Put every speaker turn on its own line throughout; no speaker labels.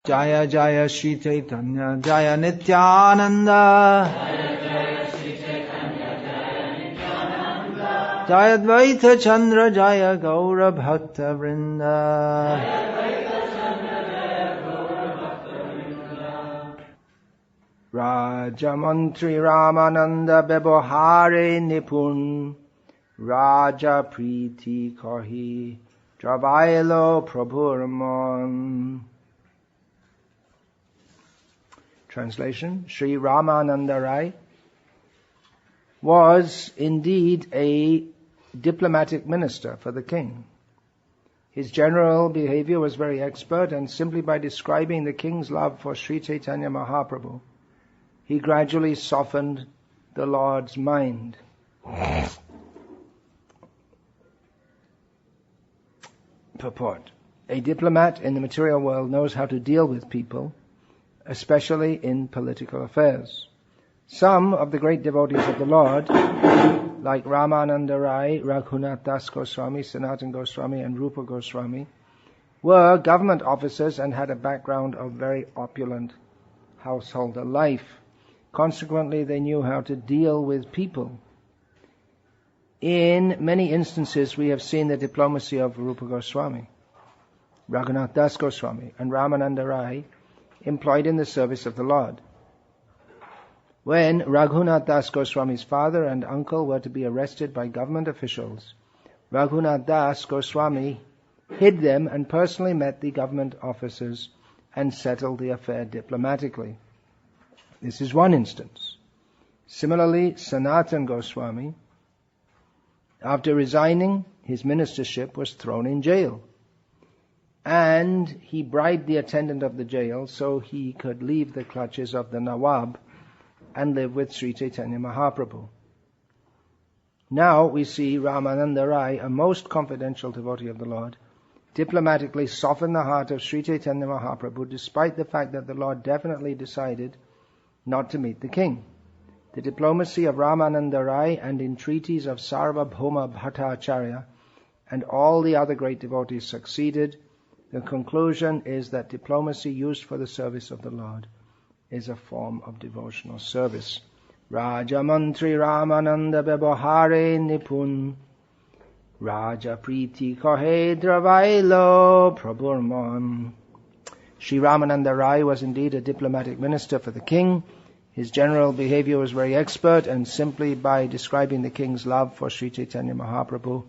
Jaya Jaya Shri Chaitanya Jaya Nityananda Jaya Dvaita Chandra Jaya Gaura Bhakta Vrinda Raja Mantri Ramananda Bebohare Nipun Raja Priti Kahi Travailo Prabhuramon. Translation: Sri Ramananda Rai was indeed a diplomatic minister for the king. His general behavior was very expert, and simply by describing the king's love for Sri Chaitanya Mahaprabhu, he gradually softened the Lord's mind. Purport: a diplomat in the material world knows how to deal with people, especially in political affairs. Some of the great devotees of the Lord, like Ramananda Rai, Raghunath Das Goswami, Sanatan Goswami, and Rupa Goswami, were government officers and had a background of very opulent householder life. Consequently, they knew how to deal with people. In many instances, we have seen the diplomacy of Rupa Goswami, Raghunath Das Goswami, and Ramananda Rai employed in the service of the Lord. When Raghunath Das Goswami's father and uncle were to be arrested by government officials, Raghunath Das Goswami hid them and personally met the government officers and settled the affair diplomatically. This is one instance. Similarly, Sanatan Goswami, after resigning his ministership, was thrown in jail. And he bribed the attendant of the jail so he could leave the clutches of the Nawab and live with Sri Chaitanya Mahaprabhu. Now we see Ramananda Rai, a most confidential devotee of the Lord, diplomatically soften the heart of Sri Chaitanya Mahaprabhu despite the fact that the Lord definitely decided not to meet the king. The diplomacy of Ramananda Rai and entreaties of Sarvabhauma Bhattacharya and all the other great devotees succeeded. The conclusion is that diplomacy used for the service of the Lord is a form of devotional service. Raja Mantri Ramananda Bebohare Nipun Raja Priti Kohe Dravailo Prabhurman. Sri Ramananda Rai was indeed a diplomatic minister for the king. His general behavior was very expert, and simply by describing the king's love for Sri Chaitanya Mahaprabhu,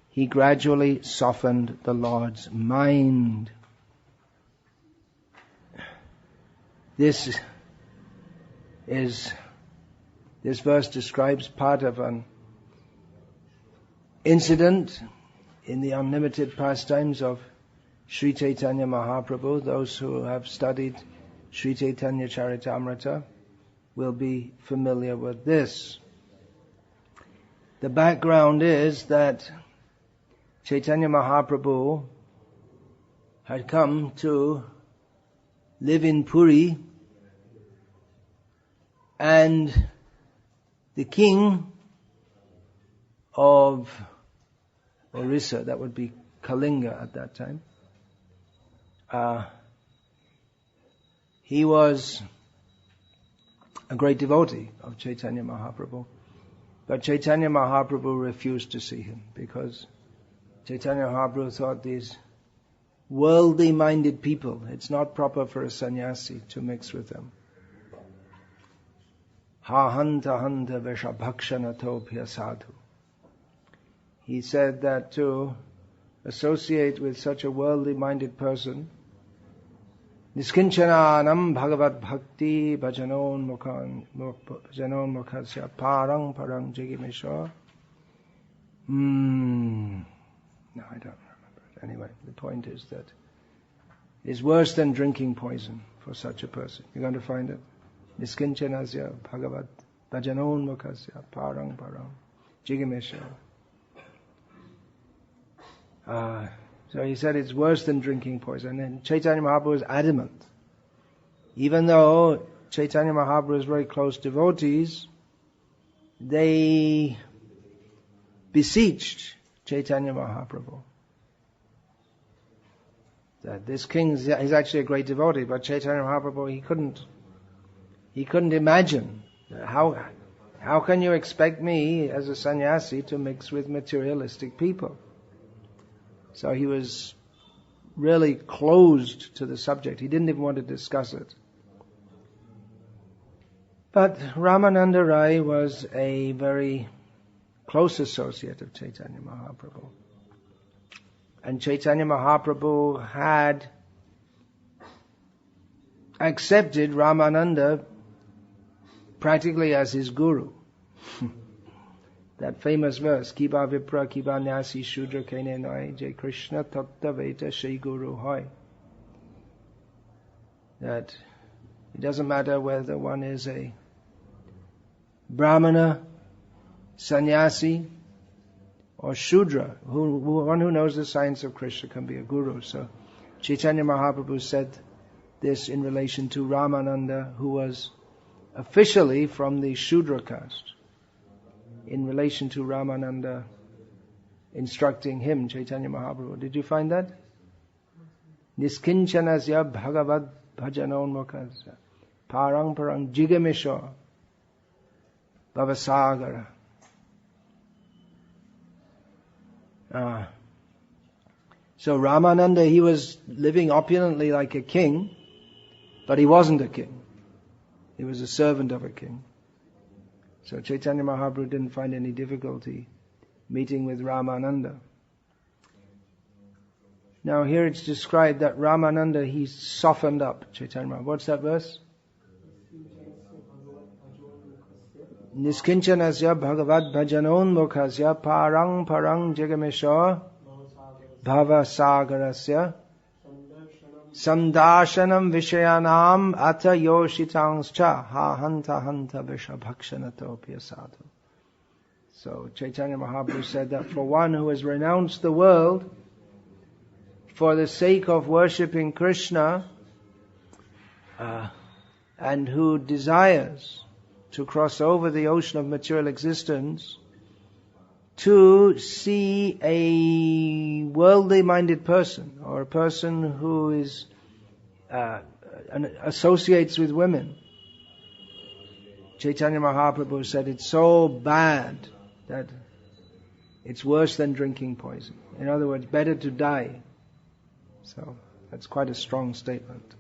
he gradually softened the Lord's mind. This verse describes part of an incident in the unlimited pastimes of Sri Chaitanya Mahaprabhu. Those who have studied Sri Chaitanya Charitamrita will be familiar with this. The background is that Chaitanya Mahaprabhu had come to live in Puri, and the king of Orissa, that would be Kalinga at that time, he was a great devotee of Chaitanya Mahaprabhu. But Chaitanya Mahaprabhu refused to see him because Chaitanya Mahaprabhu thought these worldly minded people, it's not proper for a sannyasi to mix with them. Ha hanta hanta veshabhakshanatobhya sadhu. He said that to associate with such a worldly minded person, Niskinchananam bhagavat bhakti bhajanon mukhasya parang parang jigimesha. No, I don't remember it. Anyway, the point is that it's worse than drinking poison for such a person. You're going to find it. Niskinchanasya bhagavat bhajanon mukhasya parang parang jigimesha. So he said it's worse than drinking poison. And Chaitanya Mahaprabhu was adamant. Even though Chaitanya Mahaprabhu's very close devotees, they beseeched Chaitanya Mahaprabhu that this king is actually a great devotee, but Chaitanya Mahaprabhu, he couldn't imagine how can you expect me as a sannyasi to mix with materialistic people? So he was really closed to the subject. He didn't even want to discuss it. But Ramananda Rai was a very close associate of Chaitanya Mahaprabhu. And Chaitanya Mahaprabhu had accepted Ramananda practically as his guru. That famous verse, Kiba Vipra Kiba Nyasi Shudra Kene Noi Jai Krishna Tatta Veta Shri Guru Hoy. That it doesn't matter whether one is a Brahmana, sannyasi, or Shudra, one who knows the science of Krishna can be a guru. So Chaitanya Mahaprabhu said this in relation to Ramananda, who was officially from the Shudra caste, in relation to Ramananda instructing him, Chaitanya Mahaprabhu. Did you find that? Niskinchanasya bhagavad bhajanonmukasya parang parang jigamisha bhavasagara. So Ramananda, he was living opulently like a king, but he wasn't a king. He was a servant of a king. So Chaitanya Mahaprabhu didn't find any difficulty meeting with Ramananda. Now here it's described that Ramananda, he softened up Chaitanya Mahaprabhu. What's that verse? Niskinchanasya bhagavad bhajanon mukhasya parang parang jigamesha bhavasagarasya samdarshanam vishayanam ata yoshitangscha ha hanta hanta vishabhakshanatopya sadhu. So Chaitanya Mahaprabhu said that for one who has renounced the world for the sake of worshipping Krishna and who desires to cross over the ocean of material existence, to see a worldly-minded person, or a person who is associates with women. Chaitanya Mahaprabhu said it's so bad that it's worse than drinking poison. In other words, better to die. So that's quite a strong statement.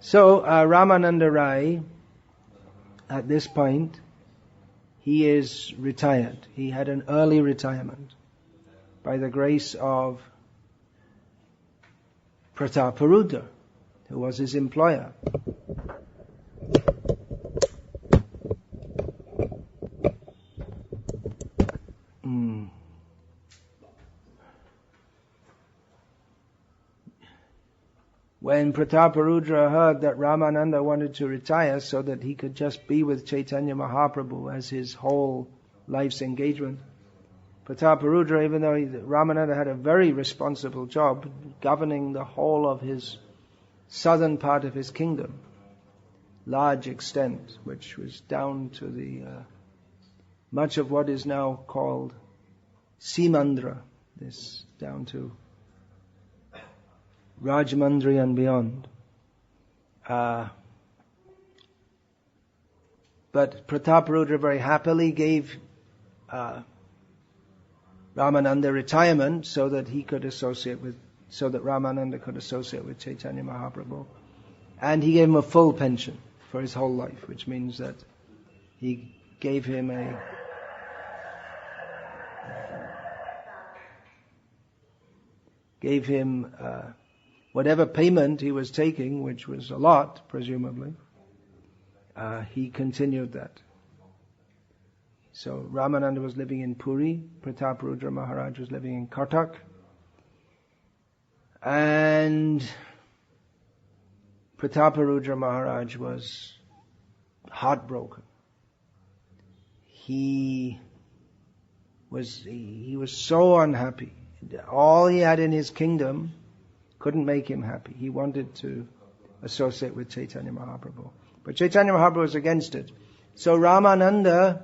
So Ramananda Rai, at this point, he is retired. He had an early retirement by the grace of Prataparudra, who was his employer. When Prataparudra heard that Ramananda wanted to retire so that he could just be with Chaitanya Mahaprabhu as his whole life's engagement, Prataparudra, even though Ramananda had a very responsible job governing the whole of his southern part of his kingdom, large extent, which was down to the much of what is now called Simandra, this down to Rajmandri and beyond. But Prataparudra very happily gave Ramananda retirement so that Ramananda could associate with Chaitanya Mahaprabhu. And he gave him a full pension for his whole life, which means that he gave him whatever payment he was taking, which was a lot, presumably, he continued that. So Ramananda was living in Puri, Prataparudra Maharaj was living in Kathak, and Prataparudra Maharaj was heartbroken. He was so unhappy. All he had in his kingdom couldn't make him happy. He wanted to associate with Chaitanya Mahaprabhu. But Chaitanya Mahaprabhu was against it. So Ramananda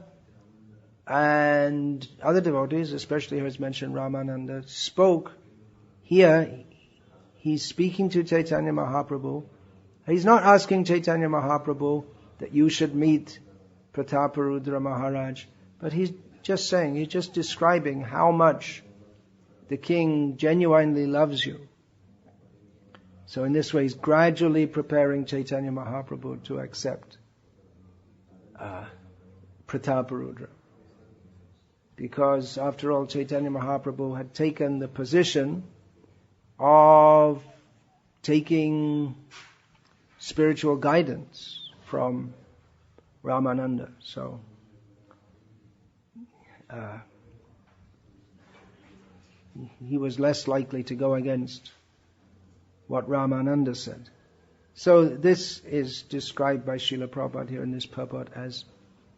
and other devotees, especially who has mentioned Ramananda, spoke here. he's speaking to Chaitanya Mahaprabhu. He's not asking Chaitanya Mahaprabhu that you should meet Prataparudra Maharaj, but he's just describing how much the king genuinely loves you. So in this way, he's gradually preparing Chaitanya Mahaprabhu to accept Prataparudra. Because after all, Chaitanya Mahaprabhu had taken the position of taking spiritual guidance from Ramananda. So he was less likely to go against what Ramananda said. So this is described by Srila Prabhupada here in this purport as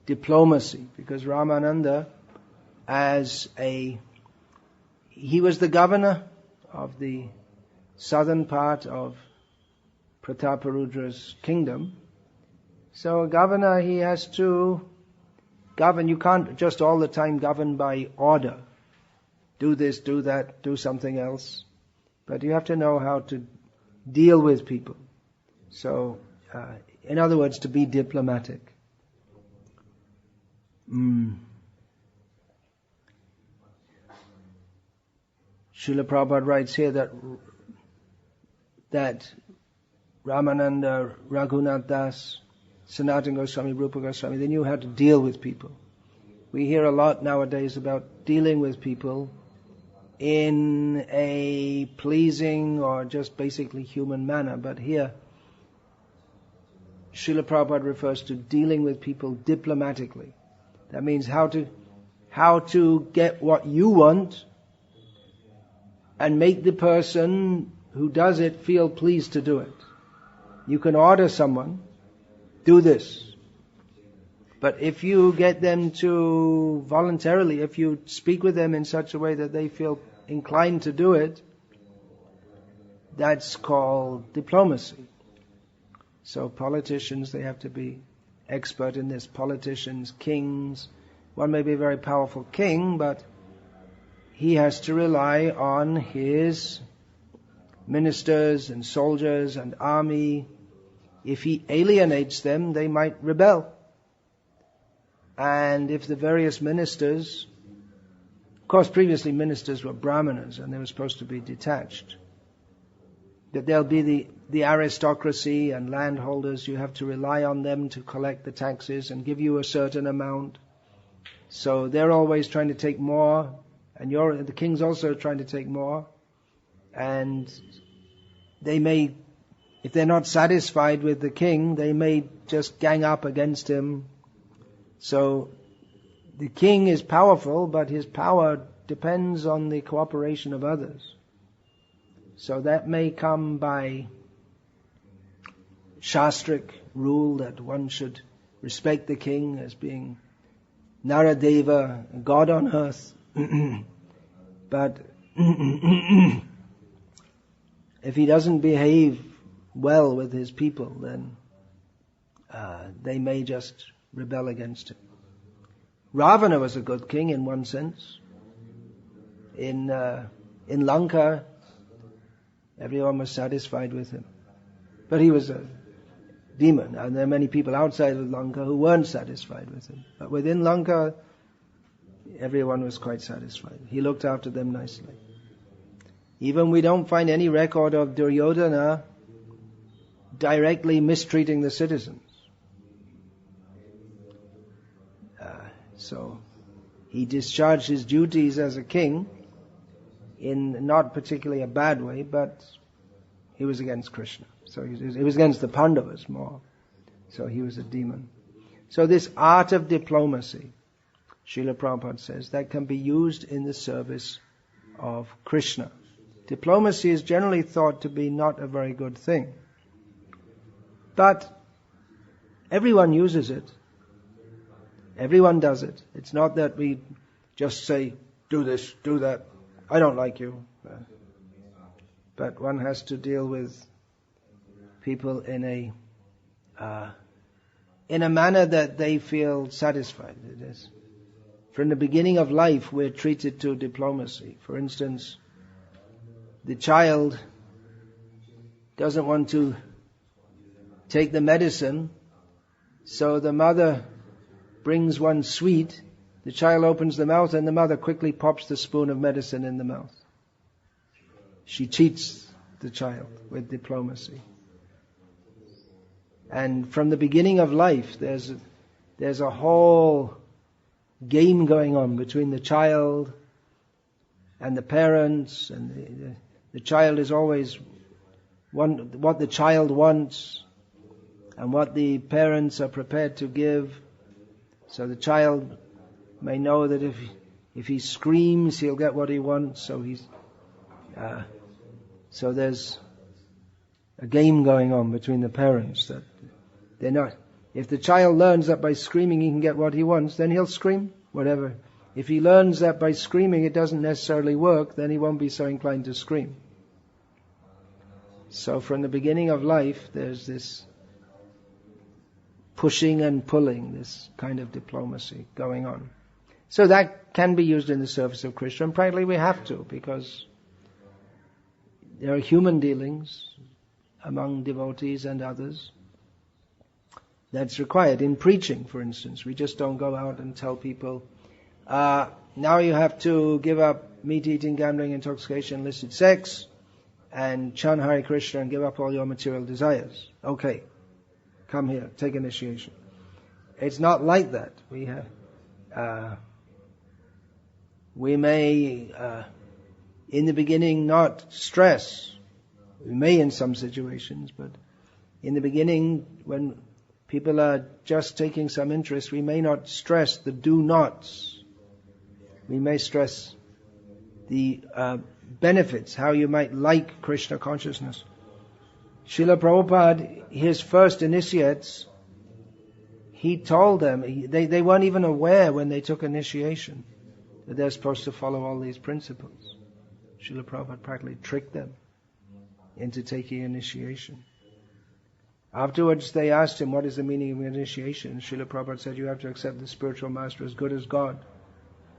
diplomacy, because Ramananda, he was the governor of the southern part of Prataparudra's kingdom. So a governor, he has to govern. You can't just all the time govern by order. Do this, do that, do something else. But you have to know how to deal with people. So, in other words, to be diplomatic. Srila Prabhupada writes here that Ramananda, Raghunath Das, Sanatana Goswami, Rupa Goswami, they knew how to deal with people. We hear a lot nowadays about dealing with people in a pleasing or just basically human manner. But here, Srila Prabhupada refers to dealing with people diplomatically. That means how to get what you want and make the person who does it feel pleased to do it. You can order someone, do this. But if you get them to voluntarily, if you speak with them in such a way that they feel inclined to do it, that's called diplomacy. So politicians, they have to be expert in this. Politicians, kings. One may be a very powerful king, but he has to rely on his ministers and soldiers and army. If he alienates them, they might rebel. And if the various ministers, of course previously ministers were brahmanas and they were supposed to be detached, that there'll be the aristocracy and landholders, you have to rely on them to collect the taxes and give you a certain amount. So they're always trying to take more, and the king's also trying to take more. And they may, if they're not satisfied with the king, they may just gang up against him. So the king is powerful, but his power depends on the cooperation of others. So that may come by shastric rule that one should respect the king as being Naradeva, God on earth. But if he doesn't behave well with his people, then they may just rebel against him. Ravana was a good king in one sense. In Lanka, everyone was satisfied with him. But he was a demon, and there are many people outside of Lanka who weren't satisfied with him. But within Lanka, everyone was quite satisfied. He looked after them nicely. Even we don't find any record of Duryodhana directly mistreating the citizens. So he discharged his duties as a king in not particularly a bad way, but he was against Krishna. So he was against the Pandavas more. So he was a demon. So this art of diplomacy, Srila Prabhupada says, that can be used in the service of Krishna. Diplomacy is generally thought to be not a very good thing. But everyone uses it. Everyone does it. It's not that we just say, do this, do that, I don't like you. But one has to deal with people in a manner that they feel satisfied. It is. From the beginning of life, we're treated to diplomacy. For instance, the child doesn't want to take the medicine, so the mother brings one sweet. The child opens the mouth and the mother quickly pops the spoon of medicine in the mouth. She cheats the child with diplomacy. And from the beginning of life, there's a whole game going on between the child and the parents, and the child is always what the child wants and what the parents are prepared to give. So the child may know that if he screams, he'll get what he wants. So there's a game going on between the parents that they're not. If the child learns that by screaming he can get what he wants, then he'll scream, whatever. If he learns that by screaming it doesn't necessarily work, then he won't be so inclined to scream. So from the beginning of life, there's this pushing and pulling, this kind of diplomacy going on. So that can be used in the service of Krishna, and practically we have to, because there are human dealings among devotees and others. That's required. In preaching, for instance, we just don't go out and tell people, now you have to give up meat eating, gambling, intoxication, illicit sex, and chant Hare Krishna and give up all your material desires. Okay, come here, take initiation. It's not like that. We may, in the beginning, not stress. We may in some situations, but in the beginning, when people are just taking some interest, we may not stress the do-nots. We may stress the benefits, how you might like Krishna consciousness. Srila Prabhupada, his first initiates, he told them, they weren't even aware when they took initiation that they're supposed to follow all these principles. Srila Prabhupada practically tricked them into taking initiation. Afterwards they asked him, what is the meaning of initiation? Srila Prabhupada said, you have to accept the spiritual master as good as God.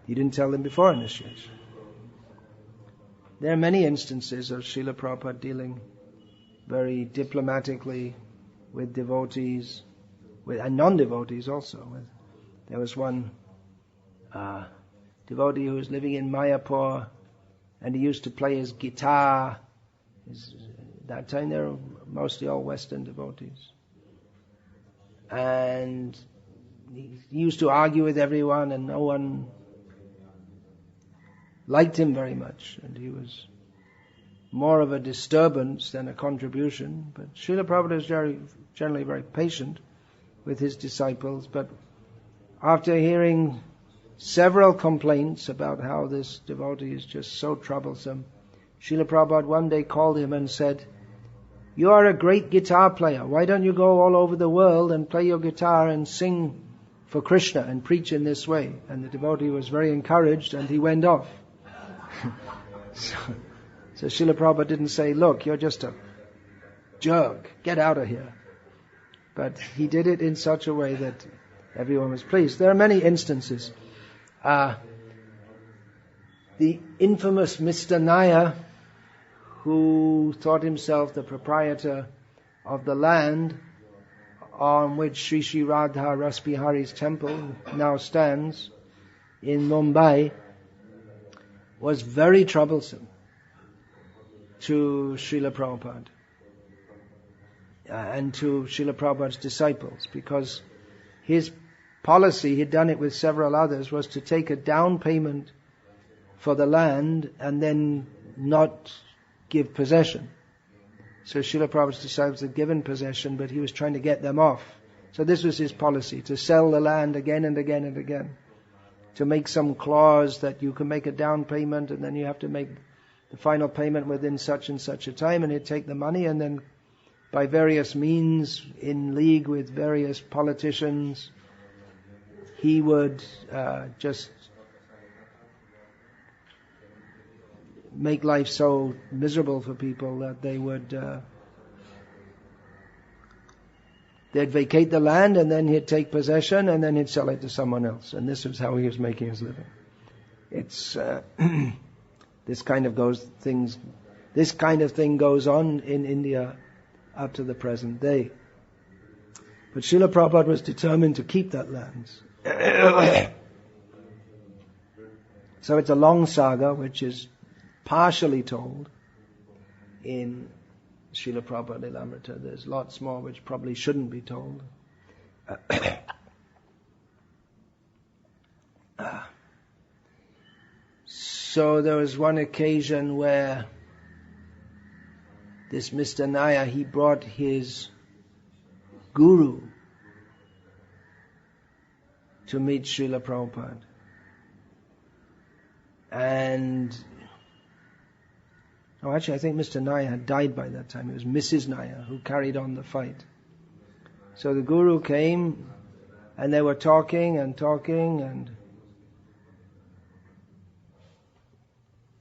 He didn't tell them before initiation. There are many instances of Srila Prabhupada dealing very diplomatically with devotees, and non-devotees also. There was one devotee who was living in Mayapur, and he used to play his guitar. That time they were mostly all Western devotees. And he used to argue with everyone, and no one liked him very much, and he was more of a disturbance than a contribution. But Srila Prabhupada is generally very patient with his disciples, but after hearing several complaints about how this devotee is just so troublesome, Srila Prabhupada one day called him and said, you are a great guitar player. Why don't you go all over the world and play your guitar and sing for Krishna and preach in this way? And the devotee was very encouraged, and he went off. So Srila Prabhupada didn't say, look, you're just a jerk, get out of here. But he did it in such a way that everyone was pleased. There are many instances. The infamous Mr. Nair, who thought himself the proprietor of the land on which Sri Sri Radha Rasbihari's temple now stands in Mumbai, was very troublesome to Srila Prabhupada and to Srila Prabhupada's disciples, because his policy, he'd done it with several others, was to take a down payment for the land and then not give possession. So Srila Prabhupada's disciples had given possession, but he was trying to get them off. So this was his policy, to sell the land again and again and again, to make some clause that you can make a down payment and then you have to make the final payment within such and such a time, and he'd take the money, and then by various means, in league with various politicians, he would just make life so miserable for people that they would they'd vacate the land, and then he'd take possession, and then he'd sell it to someone else. And this was how he was making his living. It's this kind of thing goes on in India up to the present day. But Srila Prabhupada was determined to keep that land. So it's a long saga which is partially told in Srila Prabhupada Lilamrita. There's lots more which probably shouldn't be told. So there was one occasion where this Mr. Naya, he brought his guru to meet Srila Prabhupada. And actually I think Mr. Naya had died by that time. It was Mrs. Naya who carried on the fight. So the guru came and they were talking and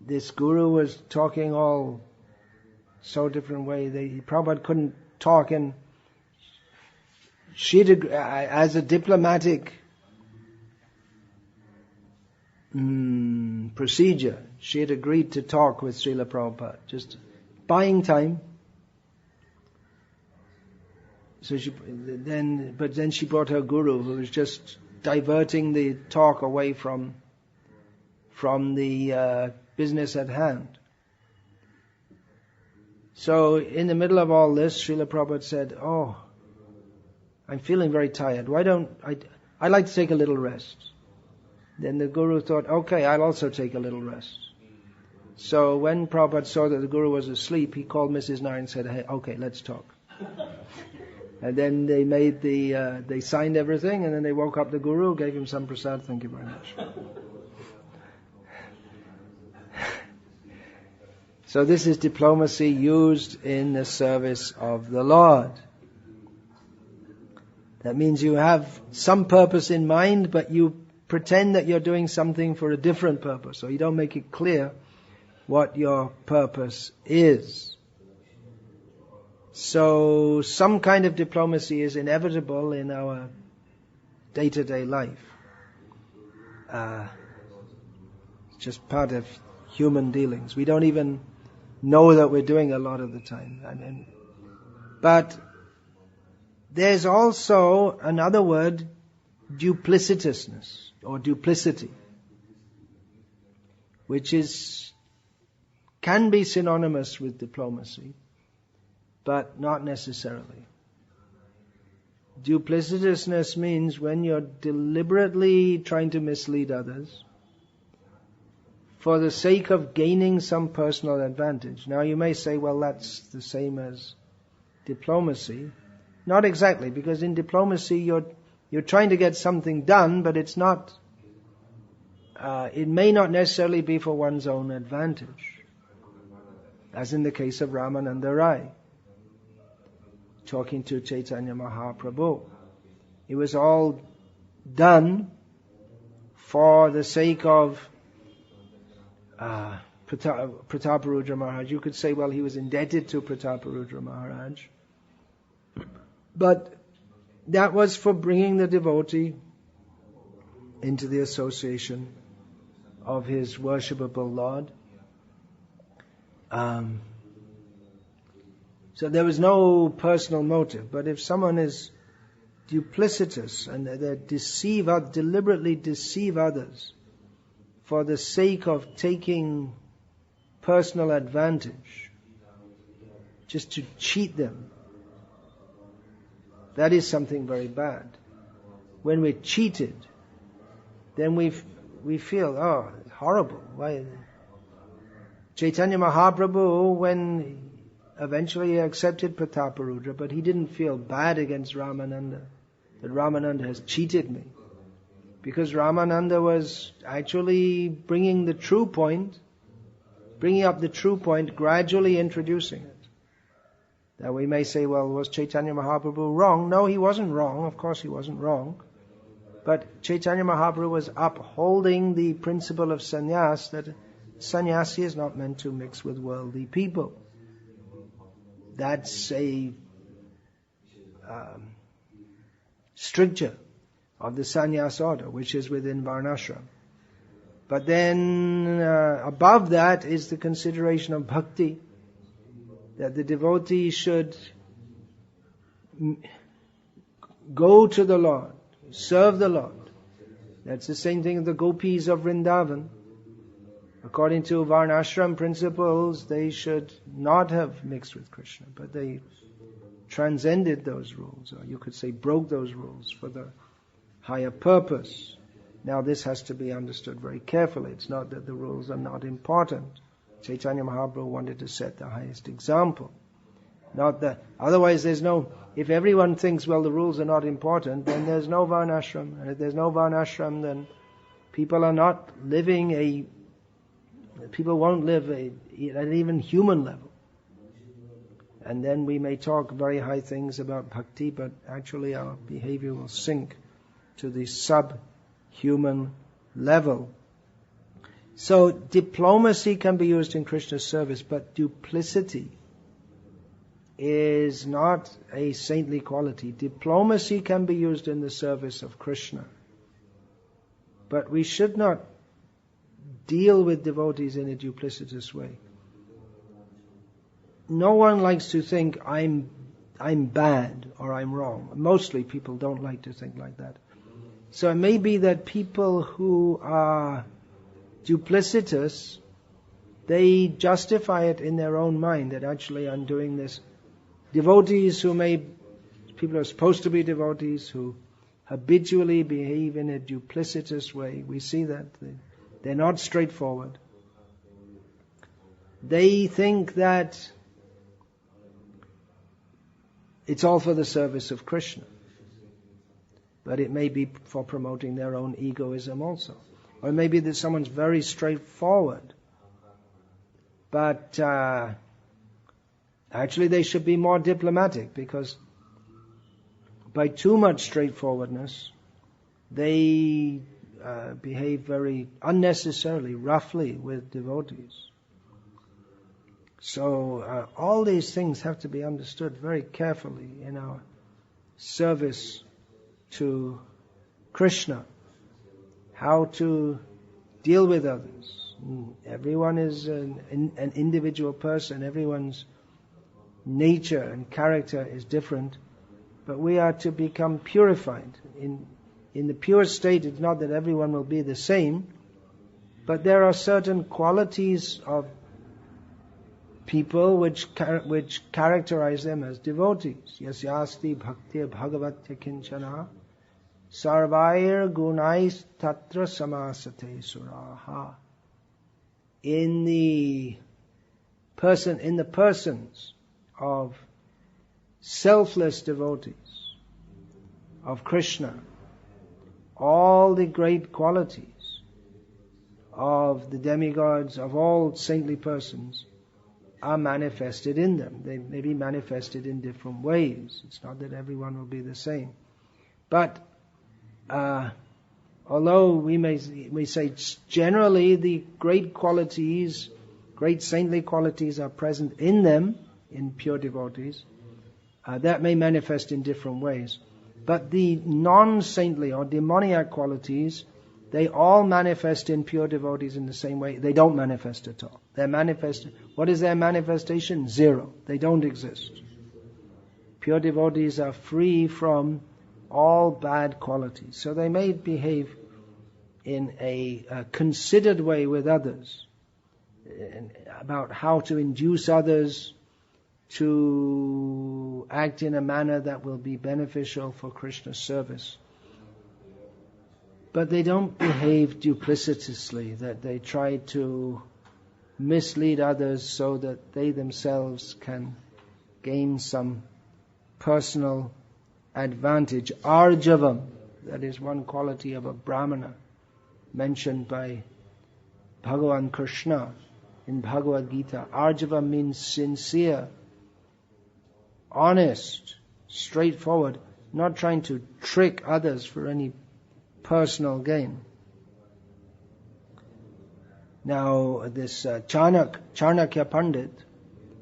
this guru was talking all so different way. Prabhupada couldn't talk, and as a diplomatic procedure, she had agreed to talk with Srila Prabhupada, just buying time. So then she brought her guru, who was just diverting the talk away from the business at hand. So in the middle of all this, Srila Prabhupada said, "Oh, I'm feeling very tired. I'd like to take a little rest." Then the guru thought, "Okay, I'll also take a little rest." So when Prabhupada saw that the guru was asleep, he called Mrs. Nair and said, "Hey, okay, let's talk." And then they signed everything, and then they woke up the guru, gave him some prasad. Thank you very much. So this is diplomacy used in the service of the Lord. That means you have some purpose in mind, but you pretend that you're doing something for a different purpose, or you don't make it clear what your purpose is. So some kind of diplomacy is inevitable in our day-to-day life. It's just part of human dealings. We don't even know that we're doing a lot of the time. But there's also another word, duplicitousness or duplicity, which can be synonymous with diplomacy, but not necessarily. Duplicitousness means when you're deliberately trying to mislead others for the sake of gaining some personal advantage. Now you may say, well, that's the same as diplomacy. Not exactly, because in diplomacy you're trying to get something done, but it's not. It may not necessarily be for one's own advantage, as in the case of Ramananda Rai talking to Chaitanya Mahaprabhu. It was all done for the sake of Prataparudra Maharaj. You could say, well, he was indebted to Prataparudra Maharaj. But that was for bringing the devotee into the association of his worshipable Lord. So there was no personal motive. But if someone is duplicitous and they deliberately deceive others for the sake of taking personal advantage, just to cheat them, that is something very bad. When we're cheated, then we feel, oh, it's horrible. Why? Chaitanya Mahaprabhu, when eventually he accepted Prataparudra, but he didn't feel bad against Ramananda, that Ramananda has cheated me. Because Ramananda was actually bringing up the true point, gradually introducing it. Now we may say, well, was Chaitanya Mahaprabhu wrong? No, he wasn't wrong. Of course he wasn't wrong. But Chaitanya Mahaprabhu was upholding the principle of sannyas, that sannyasi is not meant to mix with worldly people. That's a stricture of the sannyas order, which is within Varnashram. But then above that is the consideration of bhakti, that the devotee should go to the Lord, serve the Lord. That's the same thing with the gopis of Vrindavan. According to Varnashram principles, they should not have mixed with Krishna, but they transcended those rules, or you could say broke those rules for the higher purpose. Now this has to be understood very carefully. It's not that the rules are not important. Chaitanya Mahaprabhu wanted to set the highest example. Not that, otherwise there's no, if everyone thinks, well, the rules are not important, then there's no Varnashram. And if there's no Varnashram, then people are not living people won't live at an even human level. And then we may talk very high things about bhakti, but actually our behavior will sink to the subhuman level. So diplomacy can be used in Krishna's service, but duplicity is not a saintly quality. Diplomacy can be used in the service of Krishna, but we should not deal with devotees in a duplicitous way. No one likes to think I'm bad or I'm wrong. Mostly people don't like to think like that. So it may be that people who are duplicitous, they justify it in their own mind that actually I'm doing this. Devotees people are supposed to be devotees who habitually behave in a duplicitous way. We see that they're not straightforward. They think that it's all for the service of Krishna, but it may be for promoting their own egoism also. Or maybe that someone's very straightforward, but actually they should be more diplomatic, because by too much straightforwardness, they behave very unnecessarily, roughly with devotees. So all these things have to be understood very carefully in our service to Krishna. How to deal with others. Everyone is an individual person. Everyone's nature and character is different. But we are to become purified. In the pure state, it's not that everyone will be the same, but there are certain qualities of people which characterize them as devotees. Yasyasti bhakti bhagavatya kinchana sarvair gunais tatra samasate suraha. In the persons of selfless devotees of Krishna, all the great qualities of the demigods, of all saintly persons, are manifested in them. They may be manifested in different ways. It's not that everyone will be the same. But although we say generally the great qualities, great saintly qualities are present in them, in pure devotees, that may manifest in different ways. But the non-saintly or demoniac qualities, they all manifest in pure devotees in the same way. They don't manifest at all. What is their manifestation? Zero. They don't exist. Pure devotees are free from all bad qualities. So they may behave in a considered way with others, about how to induce others to act in a manner that will be beneficial for Krishna's service. But they don't behave duplicitously, that they try to mislead others so that they themselves can gain some personal advantage. Arjavam, that is one quality of a Brahmana mentioned by Bhagavan Krishna in Bhagavad Gita. Arjava means sincere, honest, straightforward, not trying to trick others for any personal gain. Now, this Chanakya Pandit,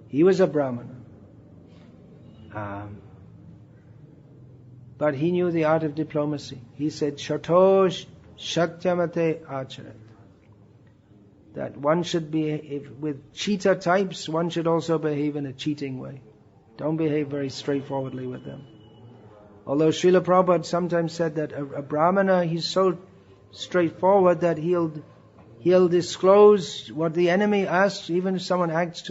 he was a Brahmana. But he knew the art of diplomacy. He said, Shatosh Shatyamate Acharat. That one should behave with cheater types, one should also behave in a cheating way. Don't behave very straightforwardly with them. Although Srila Prabhupada sometimes said that a Brahmana, he's so straightforward that he'll disclose what the enemy asks. Even if someone acts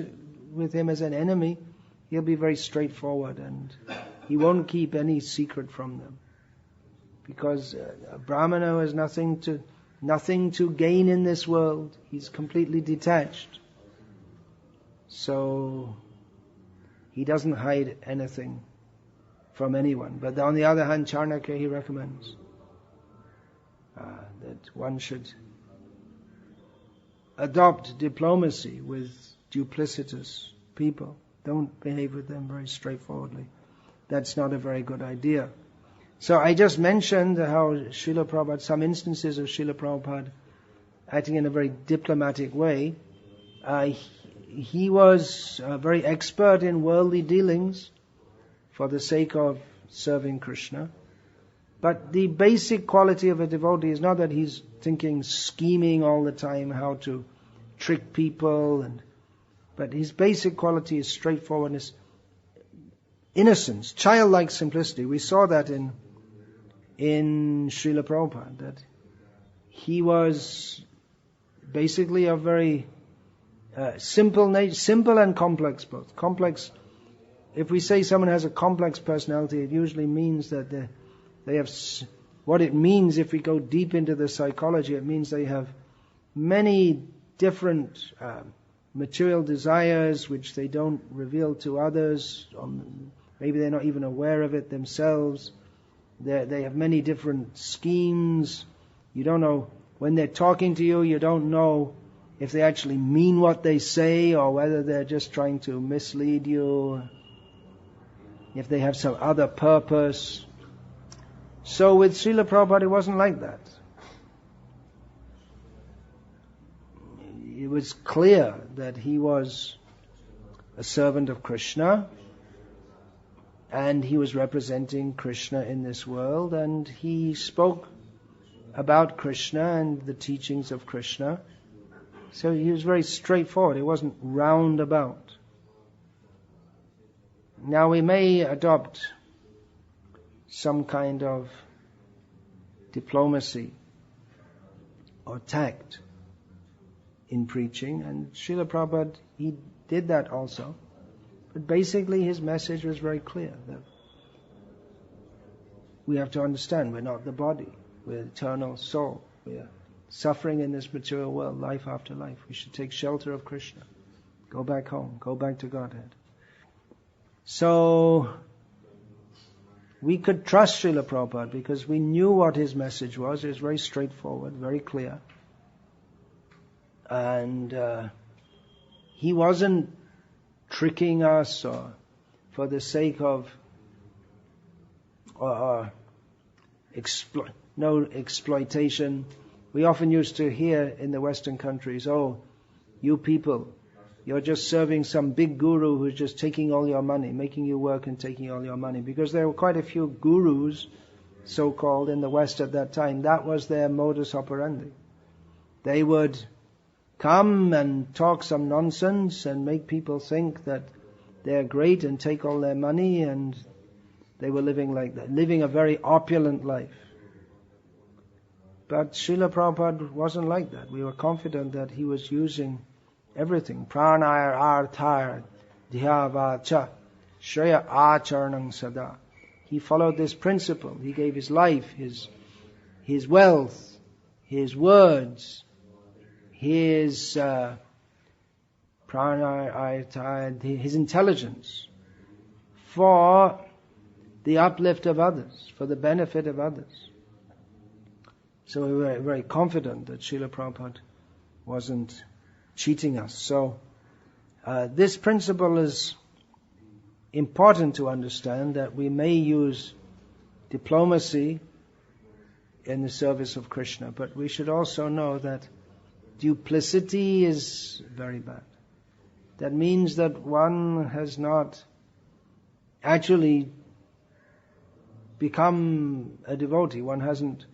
with him as an enemy, he'll be very straightforward and he won't keep any secret from them. Because a Brahmana has nothing to gain in this world. He's completely detached. So he doesn't hide anything from anyone. But on the other hand, Charnakya, he recommends that one should adopt diplomacy with duplicitous people. Don't behave with them very straightforwardly. That's not a very good idea. So I just mentioned how Srila Prabhupada, some instances of Srila Prabhupada acting in a very diplomatic way. He was very expert in worldly dealings for the sake of serving Krishna. But the basic quality of a devotee is not that he's scheming all the time how to trick people, but his basic quality is straightforwardness, innocence, childlike simplicity. We saw that in Srila Prabhupada, that he was basically a very simple and complex both. Complex, if we say someone has a complex personality, it usually means that they have, what it means if we go deep into the psychology, it means they have many different material desires which they don't reveal to others. Maybe they're not even aware of it themselves. They have many different schemes. You don't know, when they're talking to you, you don't know if they actually mean what they say or whether they're just trying to mislead you, if they have some other purpose. So with Srila Prabhupada, it wasn't like that. It was clear that he was a servant of Krishna, and he was representing Krishna in this world, and he spoke about Krishna and the teachings of Krishna. So he was very straightforward. It wasn't roundabout. Now we may adopt some kind of diplomacy or tact in preaching, and Srila Prabhupada, he did that also. But basically his message was very clear, that we have to understand we're not the body, we're eternal soul, we're suffering in this material world, life after life. We should take shelter of Krishna, go back home, go back to Godhead. So we could trust Srila Prabhupada because we knew what his message was. It was very straightforward, very clear. And he wasn't tricking us or for the sake of no exploitation. We often used to hear in the Western countries, oh, you people, you're just serving some big guru who's just taking all your money, making you work and taking all your money. Because there were quite a few gurus, so-called, in the West at that time. That was their modus operandi. They would come and talk some nonsense and make people think that they're great and take all their money, and they were living like that, living a very opulent life. But Srila Prabhupada wasn't like that. We were confident that he was using everything. Pranaya arthaya dhyavacha shreya acharanam sada. He followed this principle. He gave his life, his wealth, his words, his his intelligence for the uplift of others, for the benefit of others. So we were very confident that Srila Prabhupada wasn't cheating us. So this principle is important to understand, that we may use diplomacy in the service of Krishna, but we should also know that duplicity is very bad. That means that one has not actually become a devotee. One hasn't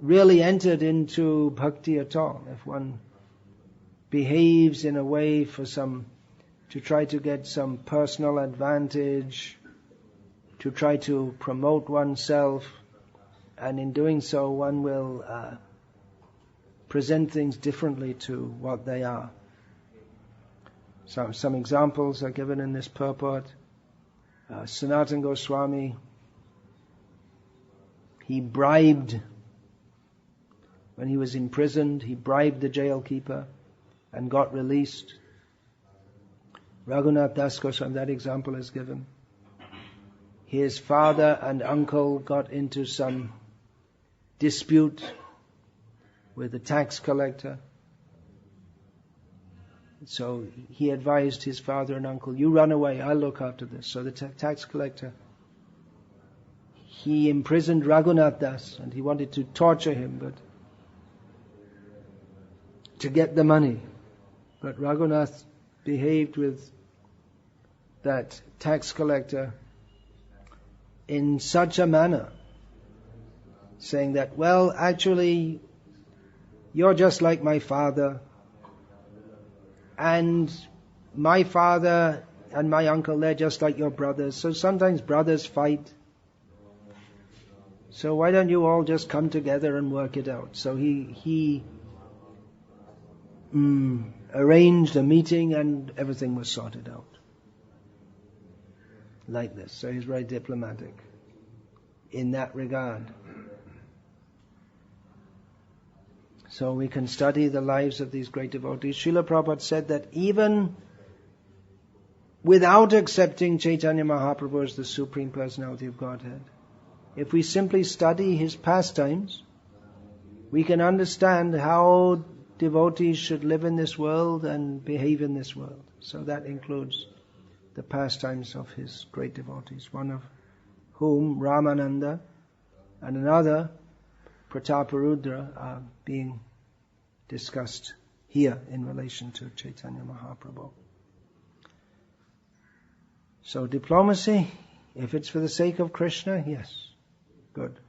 really entered into bhakti at all. If one behaves in a way to try to get some personal advantage, to try to promote oneself, and in doing so one will present things differently to what they are. Some examples are given in this purport. Sanatana Goswami, he bribed, when he was imprisoned, he bribed the jail keeper and got released. Raghunath Das Goswami, that example is given. His father and uncle got into some dispute with the tax collector. So he advised his father and uncle, you run away, I'll look after this. So the tax collector, he imprisoned Raghunath Das, and he wanted to torture him, but to get the money. But Raghunath behaved with that tax collector in such a manner, saying that, well, actually, you're just like my father, and my father and my uncle, they're just like your brothers. So sometimes brothers fight. So why don't you all just come together and work it out? So he arranged a meeting, and everything was sorted out. Like this. So he's very diplomatic in that regard. So we can study the lives of these great devotees. Srila Prabhupada said that even without accepting Chaitanya Mahaprabhu as the Supreme Personality of Godhead, if we simply study his pastimes, we can understand how devotees should live in this world and behave in this world. So that includes the pastimes of his great devotees, one of whom, Ramananda, and another, Prataparudra, are being discussed here in relation to Chaitanya Mahaprabhu. So diplomacy, if it's for the sake of Krishna, yes, good.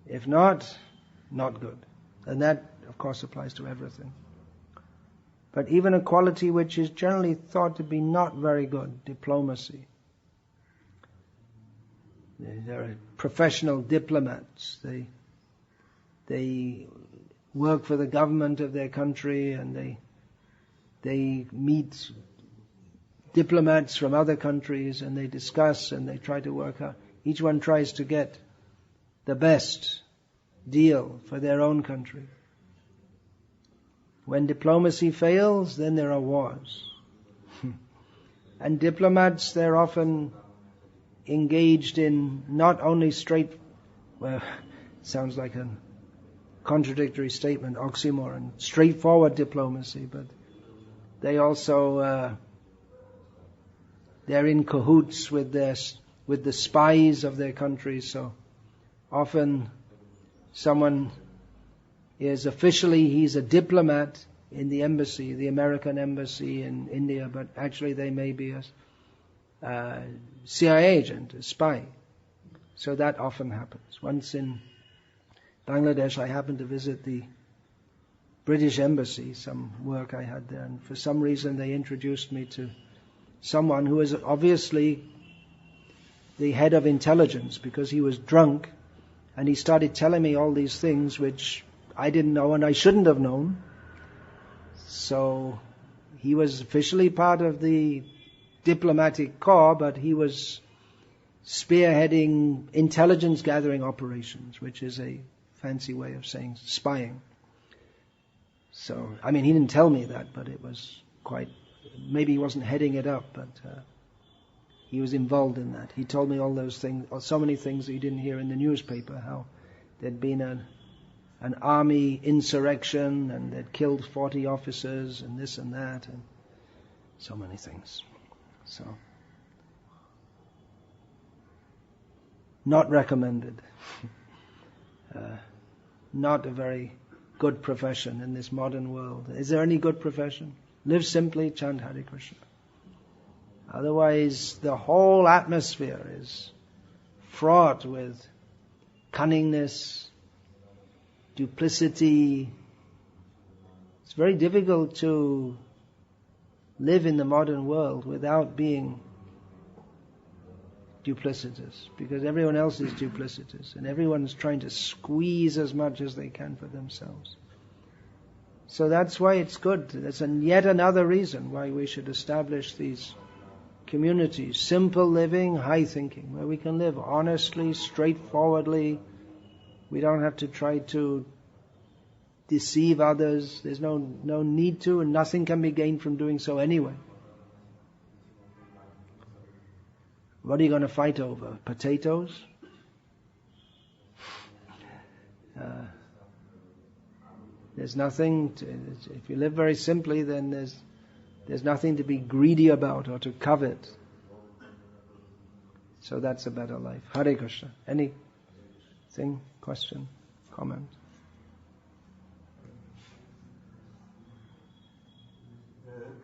If not, not good. And that, of course, applies to everything. But even a quality which is generally thought to be not very good, diplomacy. There are professional diplomats. They work for the government of their country, and they meet diplomats from other countries, and they discuss and they try to work out. Each one tries to get the best deal for their own country. When diplomacy fails, then there are wars. And diplomats, they're often engaged in not only sounds like a contradictory statement, oxymoron, straightforward diplomacy, but they also, they're in cahoots with the spies of their country. So often someone is officially, he's a diplomat in the embassy, the American embassy in India, but actually they may be a CIA agent, a spy. So that often happens. Once in Bangladesh, I happened to visit the British embassy, some work I had there, and for some reason they introduced me to someone who was obviously the head of intelligence, because he was drunk and he started telling me all these things which I didn't know and I shouldn't have known. So he was officially part of the diplomatic corps, but he was spearheading intelligence gathering operations, which is a fancy way of saying spying. So, I mean, he didn't tell me that, but it was quite, maybe he wasn't heading it up, but he was involved in that. He told me all those things, or so many things that you didn't hear in the newspaper, how there'd been an army insurrection and they'd killed 40 officers and this and that and so many things. So, not recommended. Not a very good profession in this modern world. Is there any good profession? Live simply, chant Hare Krishna. Otherwise, the whole atmosphere is fraught with cunningness, duplicity. It's very difficult to live in the modern world without being duplicitous, because everyone else is duplicitous, and everyone's trying to squeeze as much as they can for themselves. So that's why it's good. That's yet another reason why we should establish these communities, simple living, high thinking, where we can live honestly, straightforwardly. We don't have to try to deceive others. There's no need to, and nothing can be gained from doing so anyway. What are you going to fight over? Potatoes? There's nothing if you live very simply, then there's nothing to be greedy about or to covet. So that's a better life. Hare Krishna. Anything? Question? Comment?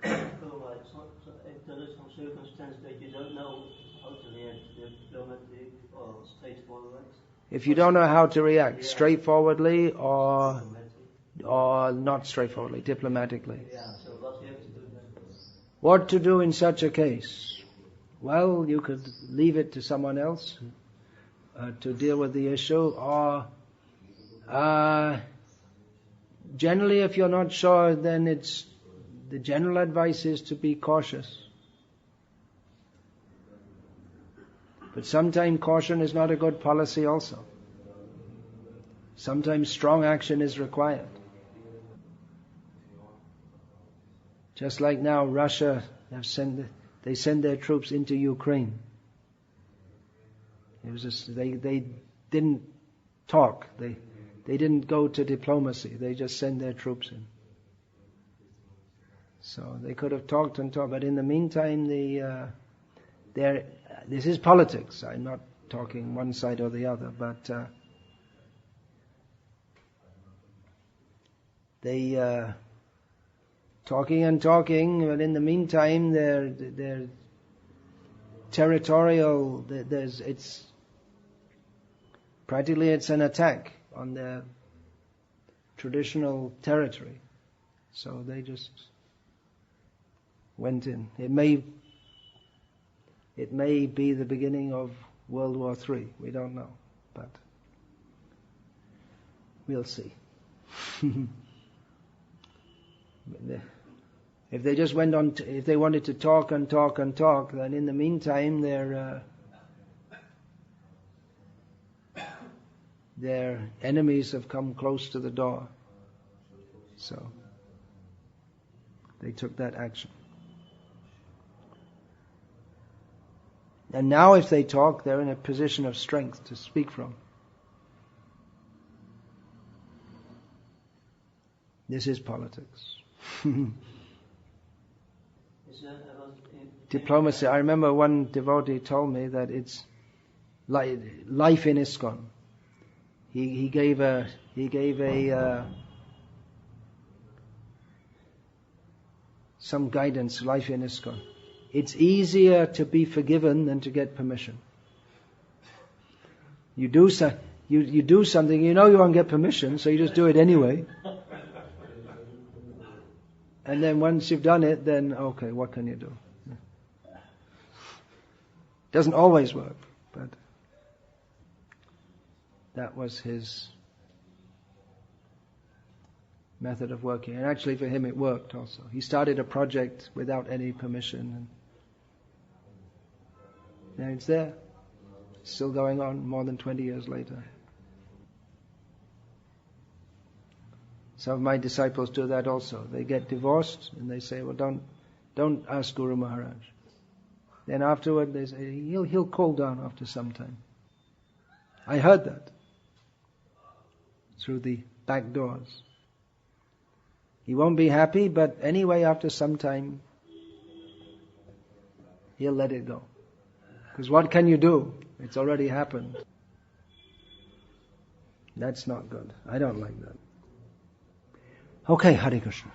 If there is some circumstance that you don't know how to react, diplomatic or straightforward. If
you don't know how to react, straightforwardly or not straightforwardly, diplomatically.
Yeah, so what do you have to do then?
What to do in such a case? Well, you could leave it to someone else to deal with the issue, or generally if you're not sure, then the general advice is to be cautious. But sometimes caution is not a good policy also. Sometimes strong action is required. Just like now Russia they send their troops into Ukraine. It was just, they didn't talk. They didn't go to diplomacy. They just sent their troops in. So they could have talked, but in the meantime, this is politics. I'm not talking one side or the other, but they talking, but in the meantime, they're territorial. It's practically an attack on their traditional territory. So they just went in. It may be the beginning of World War III. We don't know, but we'll see. If they just went on, if they wanted to talk, then in the meantime their enemies have come close to the door. So they took that action. And now if they talk, they're in a position of strength to speak from. This is politics. Diplomacy. I remember one devotee told me that it's like life in ISKCON. He gave some guidance. Life in ISKCON. It's easier to be forgiven than to get permission. You do something, you know you won't get permission, so you just do it anyway. And then once you've done it, then okay, what can you do? Doesn't always work, but that was his method of working. And actually for him it worked also. He started a project without any permission, and it's there. It's still going on more than 20 years later. Some of my disciples do that also. They get divorced and they say, well, don't ask Guru Maharaj. Then afterward they say, he'll cool down after some time. I heard that through the back doors. He won't be happy, but anyway, after some time, he'll let it go. Because what can you do? It's already happened. That's not good. I don't like that. Okay, Hare Krishna.